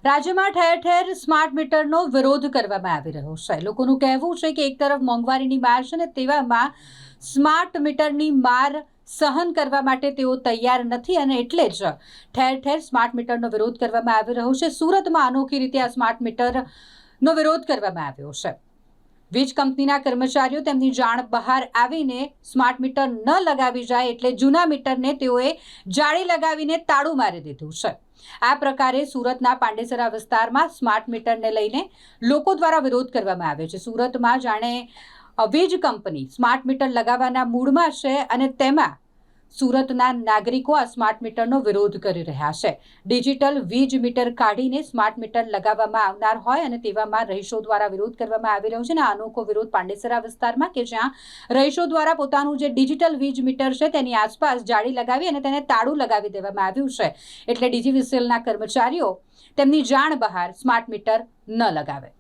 રાજ્યમાં ઠેર ઠેર સ્માર્ટ મીટરનો વિરોધ કરવામાં આવી રહ્યો છે। લોકોનું કહેવું છે કે એક તરફ મોંઘવારીની માર છે ને તેવામાં સ્માર્ટ મીટરની માર સહન કરવા માટે તેઓ તૈયાર નથી અને એટલે જ ઠેર ઠેર સ્માર્ટ મીટરનો વિરોધ કરવામાં આવી રહ્યો છે। સુરતમાં અનોખી રીતે આ સ્માર્ટ મીટરનો વિરોધ કરવામાં આવ્યો છે। વીજ કંપનીના કર્મચારીઓ તેમની જાણ બહાર આવીને સ્માર્ટ મીટર ન લગાવી જાય એટલે જૂના મીટરને તેઓએ જાળી લગાવીને તાળું મારી દીધું છે। આ પ્રકારે સુરતના પાંડેસરા વિસ્તારમાં સ્માર્ટ મીટરને લઈને લોકો દ્વારા વિરોધ કરવામાં આવ્યો છે। સુરતમાં જાણે વીજ કંપની સ્માર્ટ મીટર લગાવવાના મૂડમાં છે અને તેમાં સુરતના નાગરિકો આ સ્માર્ટ મીટરનો વિરોધ કરી રહ્યા છે। ડિજિટલ વીજ મીટર કાઢીને સ્માર્ટ મીટર લગાવવામાં આવનાર હોય અને તેવામાં રહીશો દ્વારા વિરોધ કરવામાં આવી રહ્યો છે અને અનોખો વિરોધ પાંડેસરા વિસ્તારમાં કે જ્યાં રહીશો દ્વારા પોતાનું જે ડિજિટલ વીજ મીટર છે તેની આસપાસ જાળી લગાવી અને તેને તાળું લગાવી દેવામાં આવ્યું છે એટલે ડીજીવીસીએલના કર્મચારીઓ તેમની જાણ બહાર સ્માર્ટ મીટર ન લગાવે।